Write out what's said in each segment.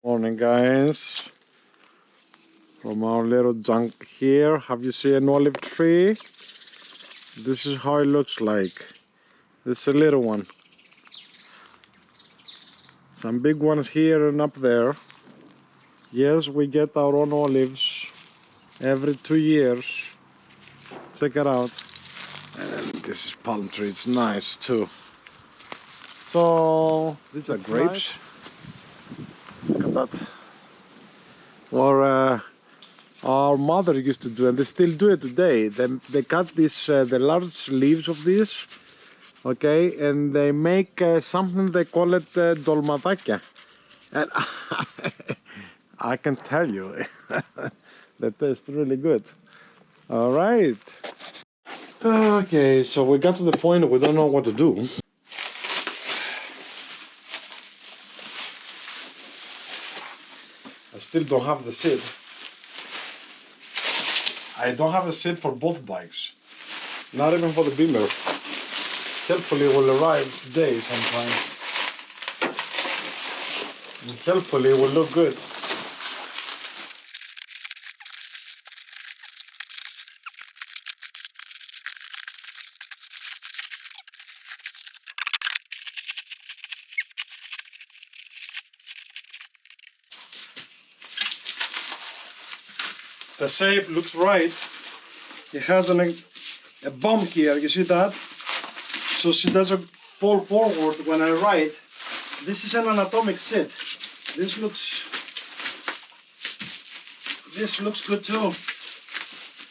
Morning, guys. From our little junk here, have you seen an olive tree? This is how it looks like. This is a little one. Some big ones here and up there. Yes, we get our own olives every 2 years. Check it out. And this is palm tree. It's nice too. So these are grapes. Look at that. Or our mother used to do, and they still do it today. They cut this, the large leaves of this, okay, and they make something they call it dolmadakia. And I can tell you, that tastes really good. All right. Okay, so we got to the point we don't know what to do. I still don't have the seat. I don't have a seat for both bikes. Not even for the Beamer. Hopefully it will arrive today sometime. And hopefully it will look good. The shape looks right. It has a bump here, you see that? So she doesn't fall forward when I ride. This is an anatomic seat. This looks good too.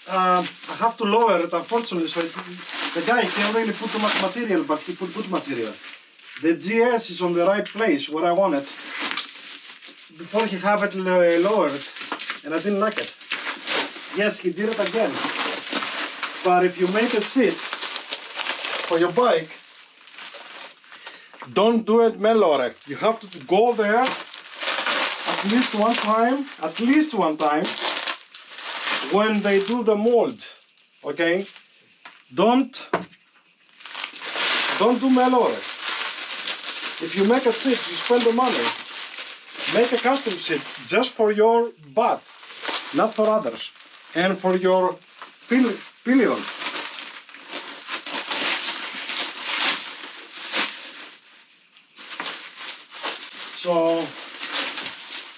I have to lower it, unfortunately, so the guy can't really put too much material, but he put good material. The GS is on the right place where I want it. Before he have it lowered, and I didn't like it. Yes, he did it again. But if you make a seat for your bike, don't do it melore. You have to go there at least one time when they do the mold. Okay? Don't do melore. If you make a seat, you spend the money. Make a custom seat just for your butt, not for others. And for your pillion. So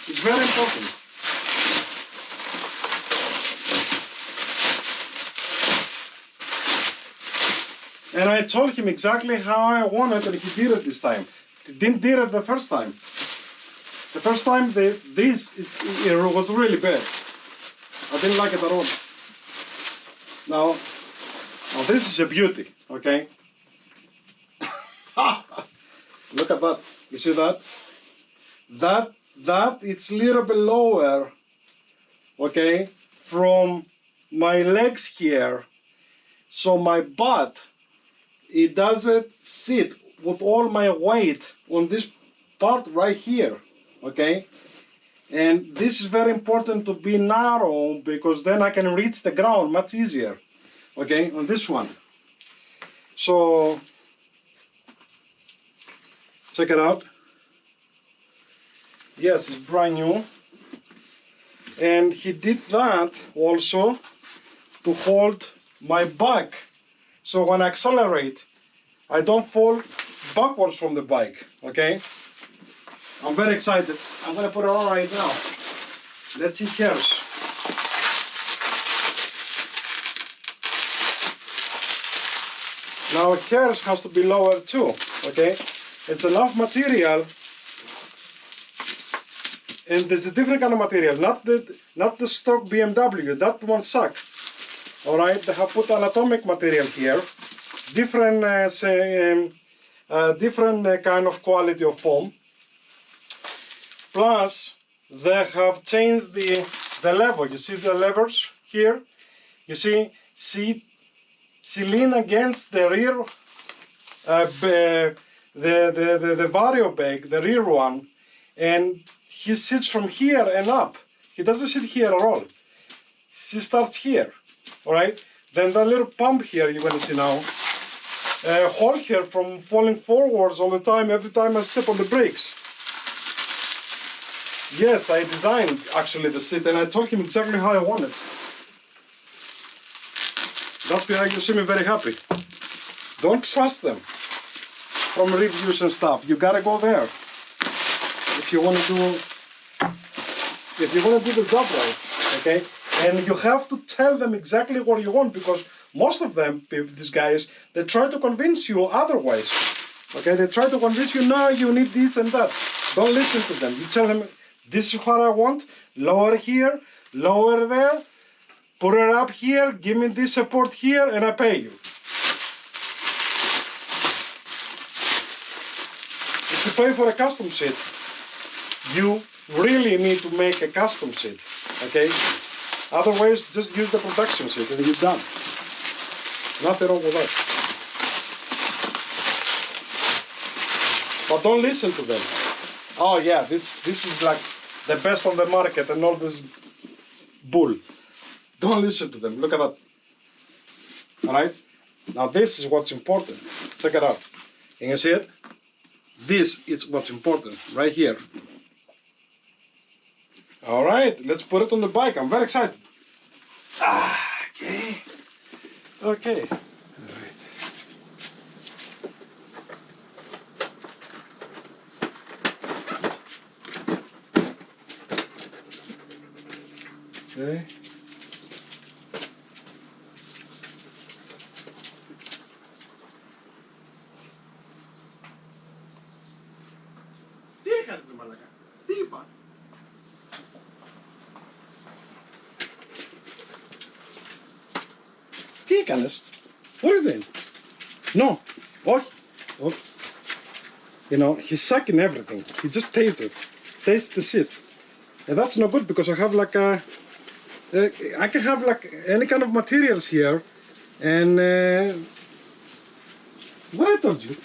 it's very important. And I told him exactly how I wanted, and he did it this time. He didn't do it the first time. The first time it was really bad. I didn't like it at all. Now this is a beauty, okay? Look at that. You see that? That it's a little bit lower, okay, from my legs here. So my butt, it doesn't sit with all my weight on this part right here, okay? And this is very important to be narrow, because then I can reach the ground much easier, okay, on this one. So, check it out. Yes, it's brand new. And he did that also to hold my back. So when I accelerate, I don't fall backwards from the bike, okay? I'm very excited. I'm going to put it on right now. Let's see hers. Now hers has to be lower too, okay? It's enough material, and there's a different kind of material, not the stock BMW, that one suck. All right, they have put anatomic material here, different kind of quality of foam. Plus, they have changed the lever. You see the levers here? You see, she lean against the rear, the vario bag, the rear one, and he sits from here and up. He doesn't sit here at all. She starts here, all right? Then the little pump here you're going to see now, hold her from falling forwards all the time, every time I step on the brakes. Yes, I designed actually the seat, and I told him exactly how I want it. That's why you see me very happy. Don't trust them from reviews and stuff. You gotta go there if you want to do the job right. Okay, and you have to tell them exactly what you want, because most of them, these guys, they try to convince you otherwise. Okay, they try to convince you, no, you need this and that. Don't listen to them. You tell them, this is what I want, lower here, lower there, put it up here, give me this support here, and I pay you. If you pay for a custom seat, you really need to make a custom seat, okay? Otherwise, just use the production seat and you're done. Nothing wrong with that. But don't listen to them. Oh yeah, this is like the best on the market and all this bull. Don't listen to them. Look at that. Alright? Now this is what's important. Check it out. Can you see it? This is what's important, right here. Alright, let's put it on the bike. I'm very excited. Okay. Okay. Alright. Okay. Τι έκανες ρε μαλάκα? Τι είπα? Τι έκανες? What are you doing? No. Όχι. Όχι. You know, he's sucking everything. He just tastes it. Tastes the shit. And that's not good, because I have like a... I can have like any kind of materials here. And... what I told you?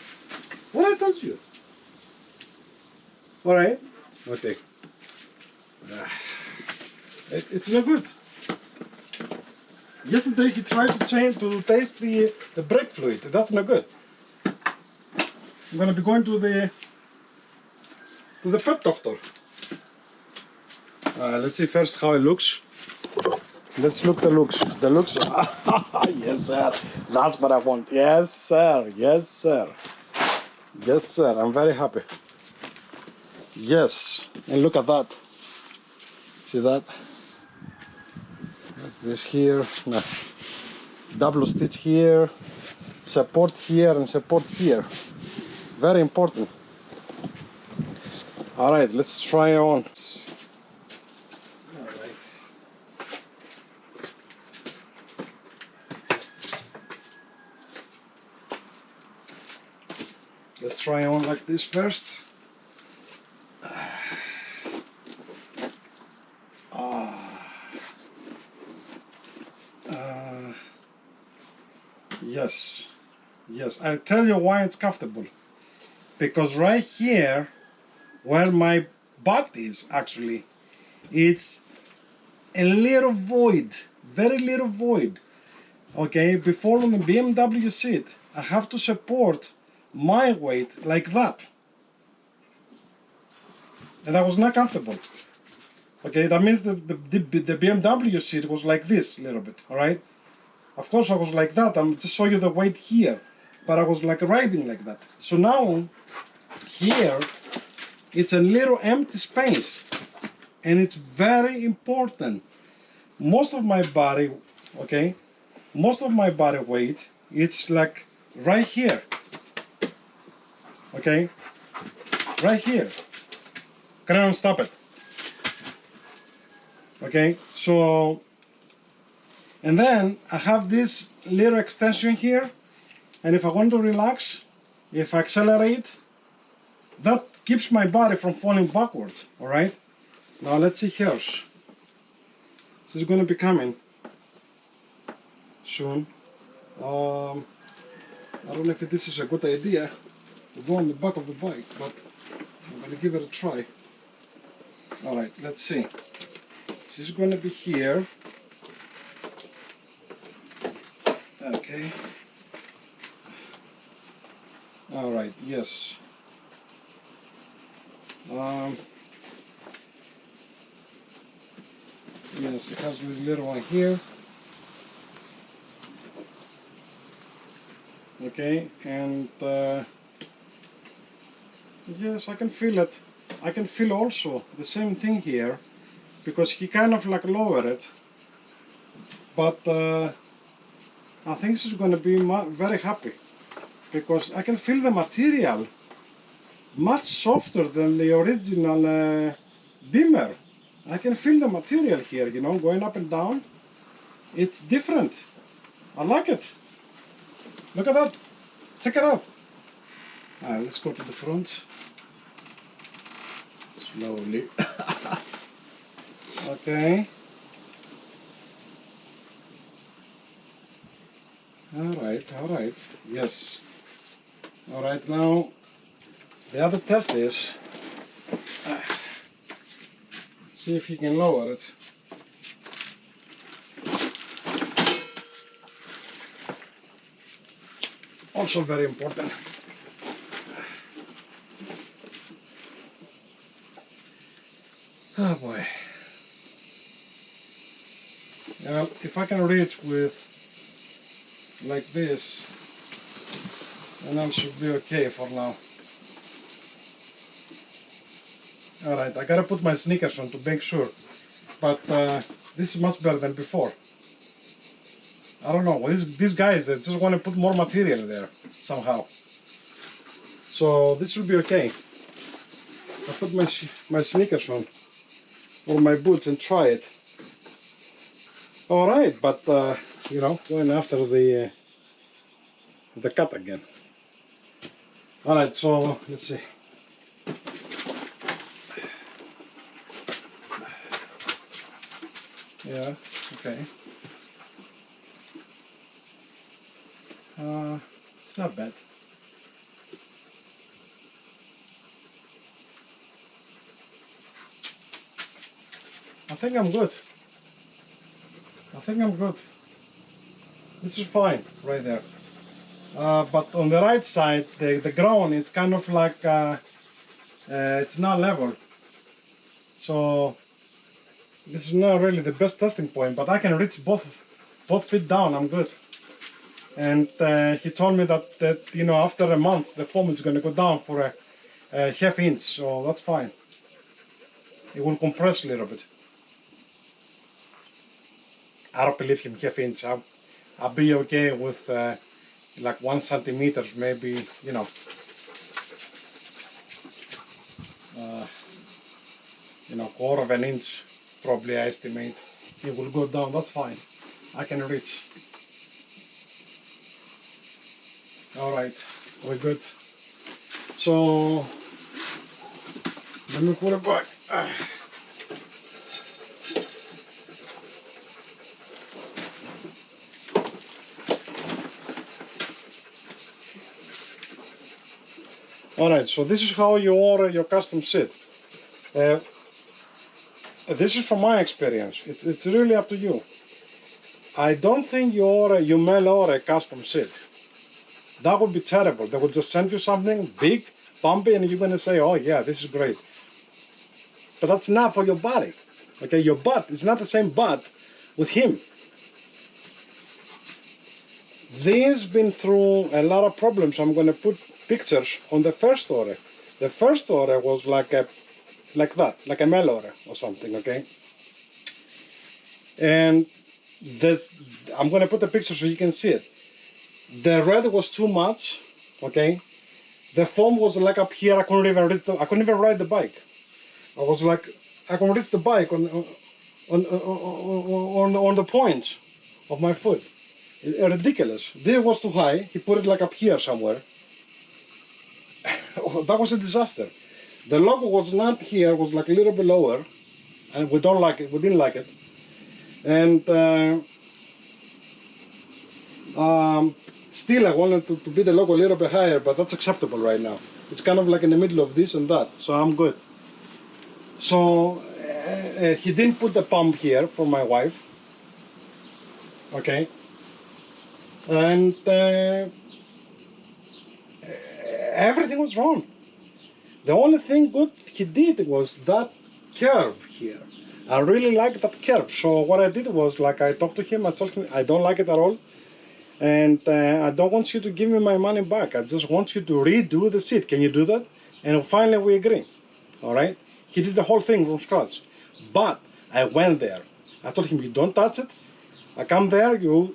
What I told you? Alright. Okay. It's not good. Yesterday he tried to taste the brake fluid. That's not good. I'm gonna be going to the pet doctor. Let's see first how it looks. Let's look the looks. The looks. Yes, sir. That's what I want. Yes, sir. Yes, sir. Yes, sir. I'm very happy. Yes. And look at that. See that? What's this here? No. Double stitch here. Support here and support here. Very important. All right, let's try it on. All right. Let's try on like this first. Yes, yes. I'll tell you why it's comfortable. Because right here, where my butt is actually, it's a little void, very little void. Okay, before on the BMW seat, I have to support my weight like that. And that was not comfortable. Okay, that means the BMW seat was like this a little bit, all right? Of course I was like that, I'm just showing you the weight here, but I was like riding like that. So now, here, it's a little empty space, and it's very important. Most of my body, okay, most of my body weight, it's like right here, okay, right here. Can I stop it? Okay, so, and then I have this little extension here, and if I want to relax, if I accelerate, that keeps my body from falling backwards, all right? Now let's see here. This is going to be coming soon. I don't know if this is a good idea to go on the back of the bike, but I'm going to give it a try. All right, let's see. This is going to be here. Okay. All right, yes. Yes, it has this little one here. Okay, and yes, I can feel it. I can feel also the same thing here, because he kind of like lowered it, but I think she's going to be very happy, because I can feel the material much softer than the original Beamer. I can feel the material here, you know, going up and down. It's different. I like it. Look at that. Check it out. Alright, let's go to the front. Slowly. Okay. Alright. Yes. Alright, now the other test is see if you can lower it. Also very important. Oh boy. Well, if I can reach with like this, then I should be okay for now. Alright, I gotta put my sneakers on to make sure, but this is much better than before. I don't know, these guys, they just want to put more material there somehow. So this will be okay. I put my sneakers on, or my boots, and try it. Alright, but you know, going after the cut again. Alright, so let's see. Yeah, okay. It's not bad. I think I'm good. This is fine right there. But on the right side, the ground, it's kind of like it's not level. So this is not really the best testing point, but I can reach both feet down. I'm good. And he told me that you know, after a month the foam is going to go down for a half inch, so that's fine. It will compress a little bit. I don't believe him half inch. I'll be okay with like 1 centimeter, maybe, you know. You know, quarter of an inch, probably I estimate. It will go down, that's fine. I can reach. Alright, we're good. So, let me put it back. Alright, so this is how you order your custom seat. This is from my experience. It's really up to you. I don't think you mail order a custom seat. That would be terrible. They would just send you something big, bumpy, and you're going to say, oh yeah, this is great. But that's not for your body. Okay, your butt is not the same butt with him. This been through a lot of problems. I'm going to put pictures on the first order. The first order was like that, like a mail order or something, okay? And this, I'm going to put the picture so you can see it. The red was too much, okay? The foam was like up here. I couldn't even ride the bike. I was like, I can reach the bike on the point of my foot. Ridiculous. This was too high. He put it like up here somewhere. That was a disaster. The logo was not here, was like a little bit lower, and we don't like it. We didn't like it. And still, I wanted to be the logo a little bit higher, but that's acceptable right now. It's kind of like in the middle of this and that, so I'm good. So he didn't put the pump here for my wife. Okay. And everything was wrong. The only thing good he did was that curve here. I really like that curve. So what I did was, like, I talked to him, I told him I don't like it at all. And I don't want you to give me my money back. I just want you to redo the seat. Can you do that? And finally we agree. All right? He did the whole thing from scratch. But I went there. I told him, you don't touch it. I come there, you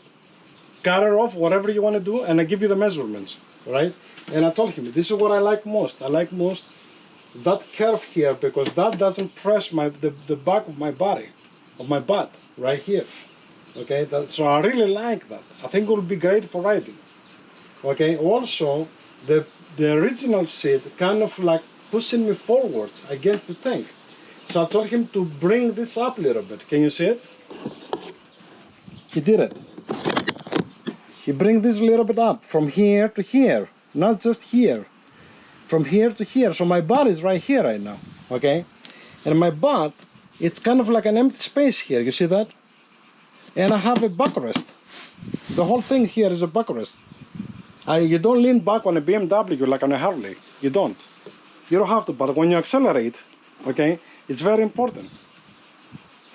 cut it off, whatever you want to do, and I give you the measurements. All right? And I told him, this is what I like most. I like most that curve here, because that doesn't press the back of my body, of my butt, right here. Okay, so I really like that. I think it will be great for riding. Okay, also the original seat kind of like pushing me forward against the tank. So I told him to bring this up a little bit. Can you see it? He did it. He brings this a little bit up from here to here, not just here. From here to here. So my butt is right here right now. Okay, and my butt, it's kind of like an empty space here. You see that? And I have a backrest. The whole thing here is a backrest. You don't lean back on a BMW like on a Harley. You don't. You don't have to, but when you accelerate, okay, it's very important.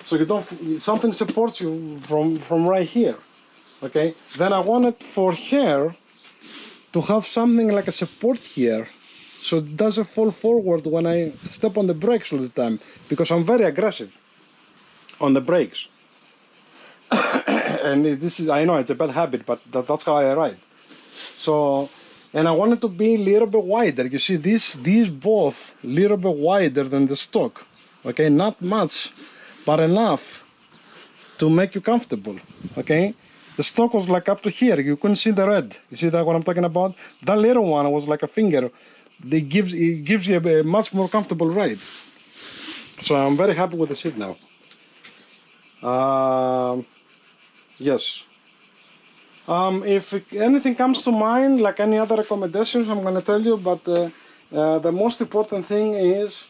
So you don't, something supports you from right here, okay? Then I wanted for her to have something like a support here, so it doesn't fall forward when I step on the brakes all the time, because I'm very aggressive on the brakes. And this is, I know it's a bad habit, but that's how I ride. So, and I wanted to be a little bit wider. You see, these both a little bit wider than the stock. Okay, not much, but enough to make you comfortable. Okay, the stock was like up to here. You couldn't see the red. You see that what I'm talking about? That little one was like a finger. It gives you a much more comfortable ride. So I'm very happy with the seat now. Yes. If anything comes to mind, like any other recommendations, I'm going to tell you, but the most important thing is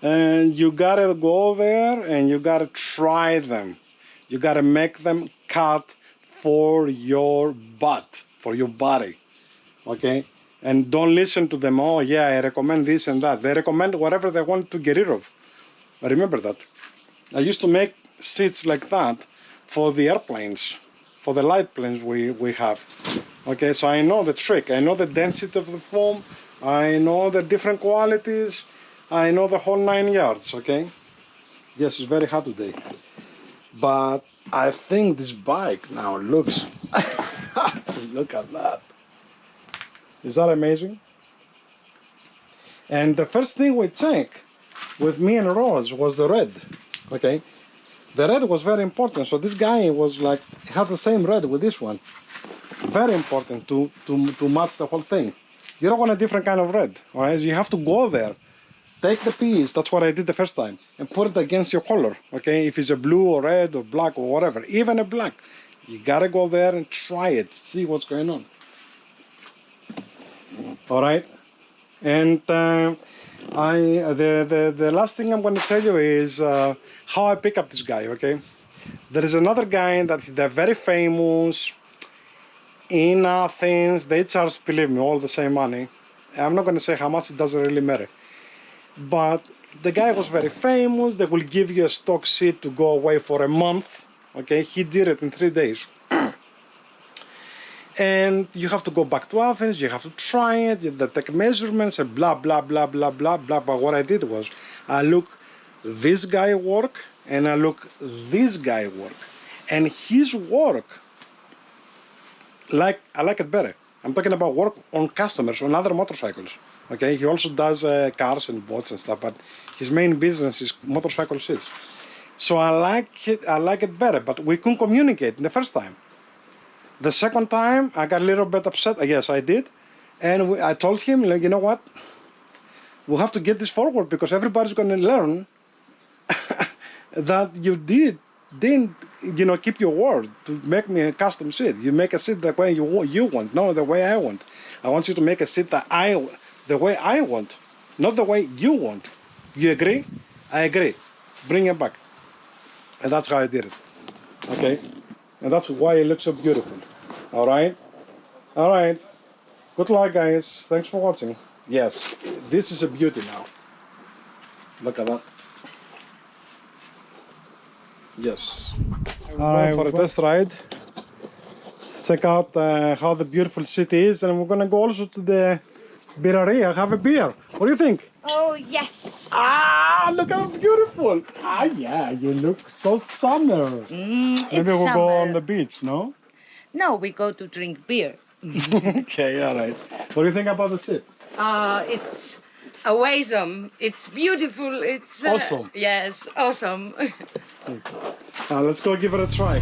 you got to go there and you got to try them. You got to make them cut for your butt, for your body, okay? And don't listen to them, oh yeah, I recommend this and that. They recommend whatever they want to get rid of. I remember that. I used to make seats like that for the airplanes, for the light planes we have. Okay, so I know the trick. I know the density of the foam. I know the different qualities. I know the whole 9 yards, okay? Yes, it's very hot today. But I think this bike now looks... Look at that. Is that amazing? And the first thing we checked with me and Rose was the red, okay? The red was very important, so this guy was like, had the same red with this one. Very important to match the whole thing. You don't want a different kind of red, all right? You have to go there, take the piece, that's what I did the first time, and put it against your color, okay? If it's a blue or red or black or whatever, even a black, you gotta go there and try it, see what's going on. All right? And the last thing I'm going to tell you is how I pick up this guy, okay? There is another guy that they're very famous in Athens. They charge, believe me, all the same money. I'm not going to say how much, it doesn't really matter. But the guy was very famous. They will give you a stock seat to go away for a month, okay? He did it in 3 days. And you have to go back to Athens, you have to try it, they take measurements and blah, blah, blah, blah, blah, blah. But what I did was, I look this guy work and I look this guy work. And his work, I like it better. I'm talking about work on customers, on other motorcycles. Okay, he also does cars and boats and stuff, but his main business is motorcycle seats. So I like it better, but we couldn't communicate the first time. The second time, I got a little bit upset. Yes, I did. And I told him, like, you know what? We'll have to get this forward because everybody's going to learn that you didn't, you know, keep your word to make me a custom seat. You make a seat the way you want, no, the way I want. I want you to make a seat the way I want, not the way you want. You agree? I agree. Bring it back. And that's how I did it. Okay? And that's why it looks so beautiful. All right? All right. Good luck, guys. Thanks for watching. Yes, this is a beauty now. Look at that. Yes. Going for a test ride. Check out how the beautiful city is, and we're gonna go also to the birreria, have a beer. What do you think? Oh, yes. Ah, look how beautiful. Ah, yeah, you look so summer. Maybe we'll go on the beach, no? No, we go to drink beer. Okay, all right. What do you think about the city? It's awesome. It's beautiful. It's Awesome. Yes, awesome. Let's go give it a try.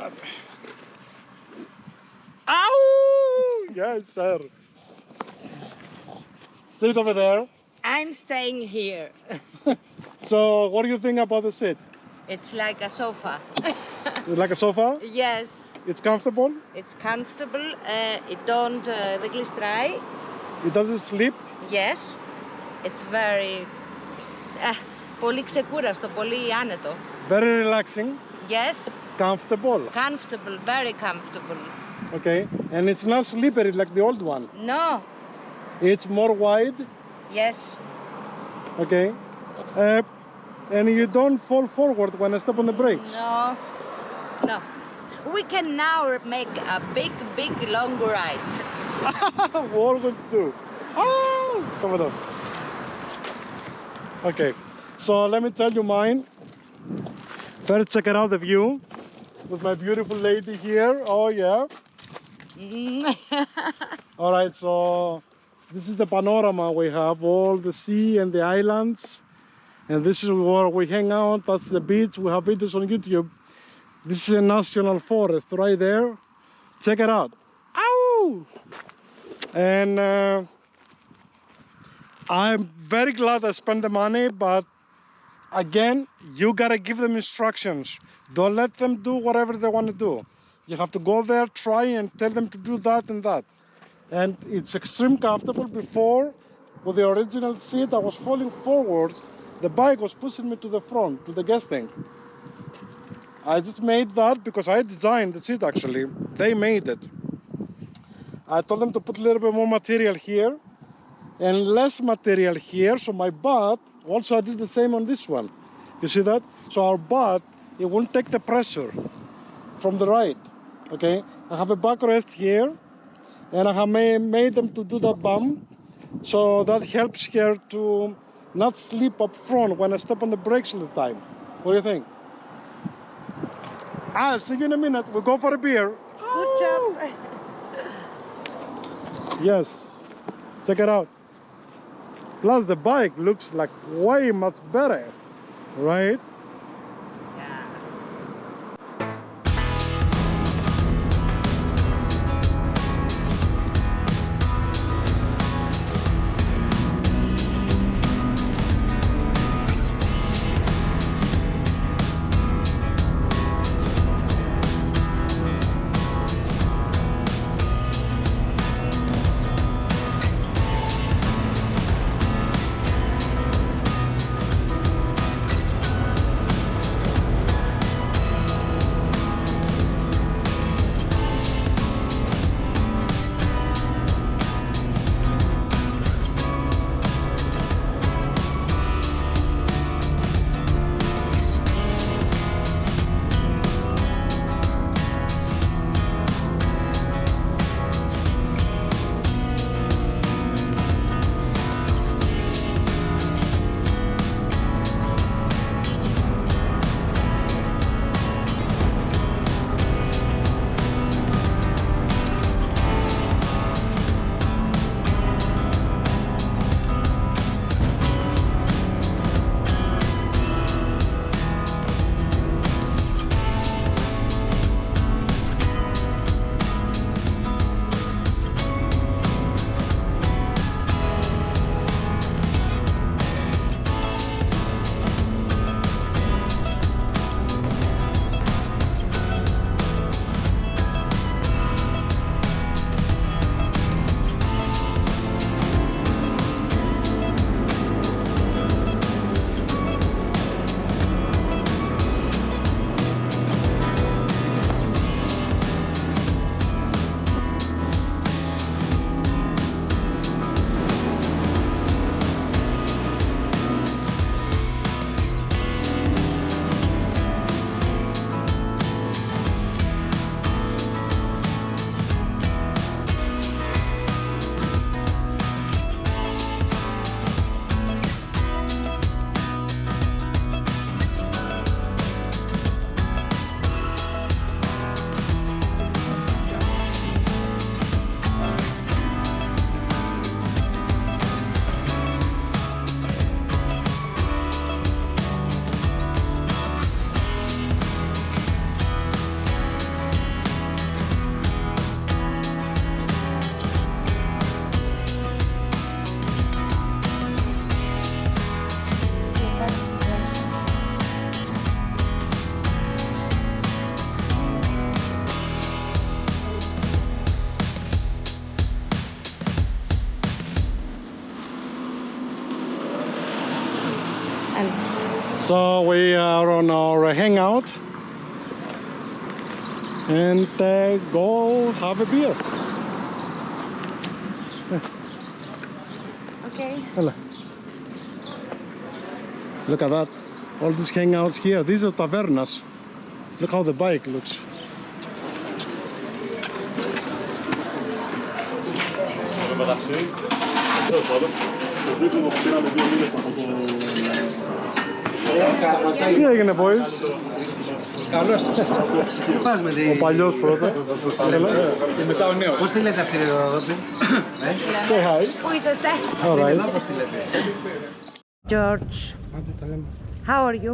God. Ow! Yes, sir. Sit over there. I'm staying here. So, what do you think about the seat? It's like a sofa. Like a sofa? Yes, It's comfortable? it's comfortable. It don't δεν γλιστράει. It doesn't slip? Yes, it's very πολύ ξεκούραστο, πολύ άνετο. Very relaxing? Yes, Comfortable? comfortable, very comfortable. Okay. And it's not slippery like the old one? No, It's more wide? yes, Okay. And you don't fall forward when I step on the brakes? no, no. We can now make a big, long ride. We always do. Oh, come on up. Okay, so let me tell you mine. First, check out the view with my beautiful lady here. Oh yeah. All right, so this is the panorama we have, all the sea and the islands, and this is where we hang out. That's the beach. We have videos on YouTube. This is a national forest right there. Check it out. Ow! And I'm very glad I spent the money, but again, you gotta give them instructions. Don't let them do whatever they want to do. You have to go there, try and tell them to do that and that. And it's extremely comfortable. Before, with the original seat, I was falling forward. The bike was pushing me to the front, to the guesting. I just made that because I designed the seat actually. They made it. I told them to put a little bit more material here and less material here, so my butt, also I did the same on this one. You see that? So our butt, it won't take the pressure from the ride. Okay? I have a backrest here, and I have made them to do that bump, so that helps her to not slip up front when I step on the brakes all the time. What do you think? See you in a minute. We'll go for a beer. Good job. Yes. Check it out. Plus the bike looks like way much better, right? Yeah. So we are on our hangout and go have a beer. Okay. Hello. Look at that. All these hangouts here. These are tavernas. Look how the bike looks. Τι έγινε, boys? Καλώς. Πού πας με τη... Ο παλιός πρώτα. Και μετά ο νέος. Πώς τη λέτε αυτή εδώ πριν? Say hi. Πού είσαστε? Alright. Εδώ πώς τη λέτε? George, how are you?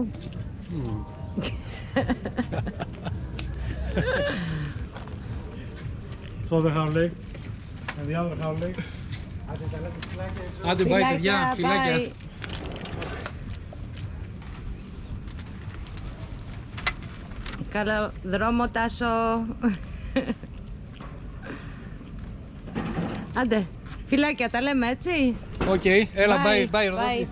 So the Harley and the other Harley. Άντε πάει παιδιά, φιλάκια. bye. Καλό δρόμο, Τάσο. Άντε, φιλάκια, τα λέμε έτσι. Οκ, έλα, bye, bye, Ροδόπη.